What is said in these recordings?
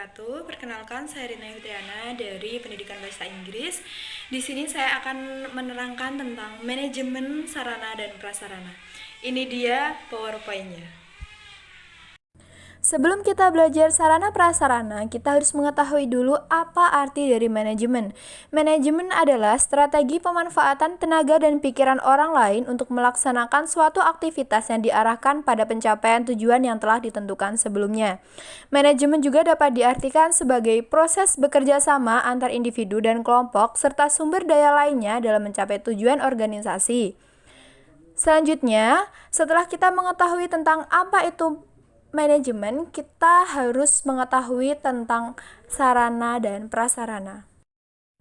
wabarakatuh. Perkenalkan, saya Rina Yutriana dari Pendidikan Bahasa Inggris. Di sini saya akan menerangkan tentang manajemen sarana dan prasarana. Ini dia PowerPoint-nya. Sebelum kita belajar sarana prasarana, kita harus mengetahui dulu apa arti dari manajemen. Manajemen adalah strategi pemanfaatan tenaga dan pikiran orang lain untuk melaksanakan suatu aktivitas yang diarahkan pada pencapaian tujuan yang telah ditentukan sebelumnya. Manajemen juga dapat diartikan sebagai proses bekerja sama antar individu dan kelompok serta sumber daya lainnya dalam mencapai tujuan organisasi. Selanjutnya, setelah kita mengetahui tentang apa itu manajemen, kita harus mengetahui tentang sarana dan prasarana.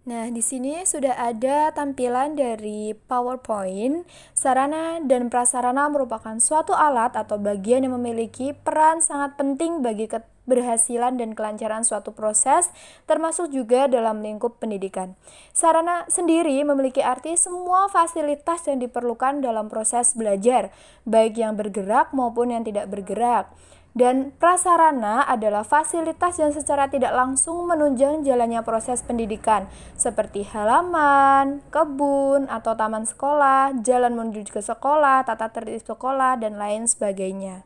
Nah, di sini sudah ada tampilan dari PowerPoint. Sarana dan prasarana merupakan suatu alat atau bagian yang memiliki peran sangat penting bagi keberhasilan dan kelancaran suatu proses, termasuk juga dalam lingkup pendidikan. Sarana sendiri memiliki arti semua fasilitas yang diperlukan dalam proses belajar, baik yang bergerak maupun yang tidak bergerak. Dan prasarana adalah fasilitas yang secara tidak langsung menunjang jalannya proses pendidikan, seperti halaman, kebun, atau taman sekolah, jalan menuju ke sekolah, tata tertib sekolah, dan lain sebagainya.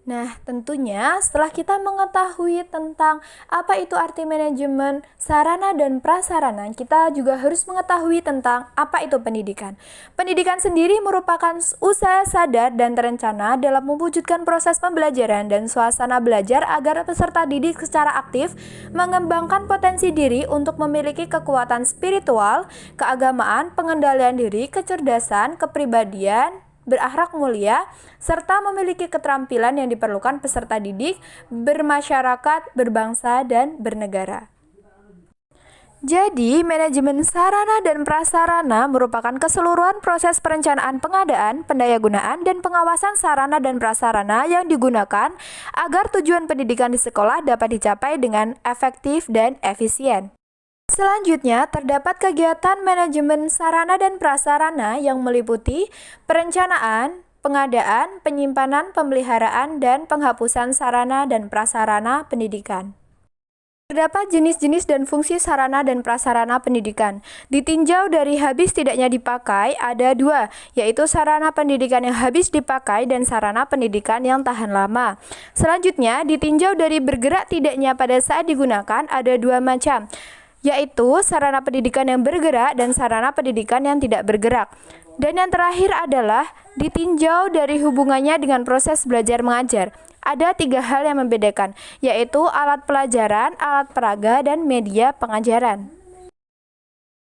Nah, tentunya setelah kita mengetahui tentang apa itu arti manajemen sarana dan prasarana, kita juga harus mengetahui tentang apa itu pendidikan. Pendidikan sendiri merupakan usaha sadar dan terencana dalam mewujudkan proses pembelajaran dan suasana belajar agar peserta didik secara aktif mengembangkan potensi diri untuk memiliki kekuatan spiritual, keagamaan, pengendalian diri, kecerdasan, kepribadian, berakhlak mulia, serta memiliki keterampilan yang diperlukan peserta didik, bermasyarakat, berbangsa, dan bernegara. Jadi, manajemen sarana dan prasarana merupakan keseluruhan proses perencanaan pengadaan, pendayagunaan, dan pengawasan sarana dan prasarana yang digunakan agar tujuan pendidikan di sekolah dapat dicapai dengan efektif dan efisien. Selanjutnya, terdapat kegiatan manajemen sarana dan prasarana yang meliputi perencanaan, pengadaan, penyimpanan, pemeliharaan, dan penghapusan sarana dan prasarana pendidikan. Terdapat jenis-jenis dan fungsi sarana dan prasarana pendidikan. Ditinjau dari habis tidaknya dipakai, ada dua, yaitu sarana pendidikan yang habis dipakai dan sarana pendidikan yang tahan lama. Selanjutnya, ditinjau dari bergerak tidaknya pada saat digunakan, ada dua macam, yaitu sarana pendidikan yang bergerak dan sarana pendidikan yang tidak bergerak. Dan yang terakhir adalah ditinjau dari hubungannya dengan proses belajar mengajar. Ada tiga hal yang membedakan, yaitu alat pelajaran, alat peraga, dan media pengajaran.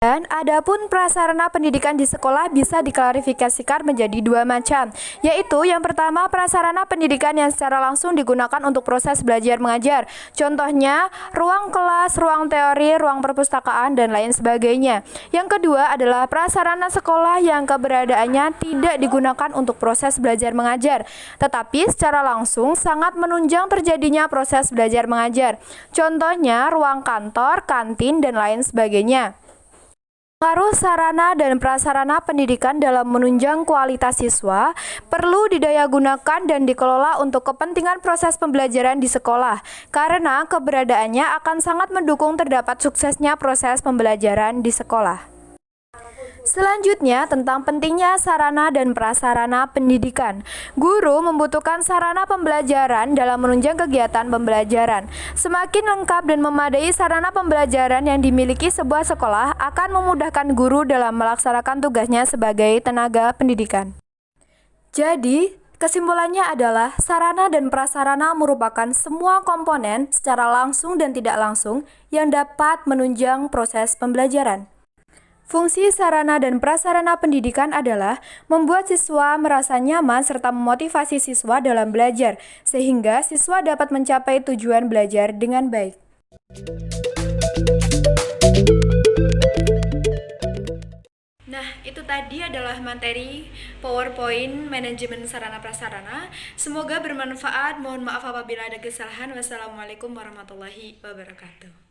Dan adapun prasarana pendidikan di sekolah bisa diklarifikasikan menjadi dua macam, yaitu yang pertama prasarana pendidikan yang secara langsung digunakan untuk proses belajar mengajar. Contohnya, ruang kelas, ruang teori, ruang perpustakaan, dan lain sebagainya. Yang kedua adalah prasarana sekolah yang keberadaannya tidak digunakan untuk proses belajar mengajar, tetapi secara langsung sangat menunjang terjadinya proses belajar mengajar. Contohnya, ruang kantor, kantin, dan lain sebagainya. Pengaruh sarana dan prasarana pendidikan dalam menunjang kualitas siswa perlu didayagunakan dan dikelola untuk kepentingan proses pembelajaran di sekolah, karena keberadaannya akan sangat mendukung terdapat suksesnya proses pembelajaran di sekolah. Selanjutnya, tentang pentingnya sarana dan prasarana pendidikan. Guru membutuhkan sarana pembelajaran dalam menunjang kegiatan pembelajaran. Semakin lengkap dan memadai sarana pembelajaran yang dimiliki sebuah sekolah akan memudahkan guru dalam melaksanakan tugasnya sebagai tenaga pendidikan. Jadi, kesimpulannya adalah sarana dan prasarana merupakan semua komponen secara langsung dan tidak langsung yang dapat menunjang proses pembelajaran. Fungsi sarana dan prasarana pendidikan adalah membuat siswa merasa nyaman serta memotivasi siswa dalam belajar, sehingga siswa dapat mencapai tujuan belajar dengan baik. Nah, itu tadi adalah materi PowerPoint manajemen sarana prasarana. Semoga bermanfaat. Mohon maaf apabila ada kesalahan. Wassalamualaikum warahmatullahi wabarakatuh.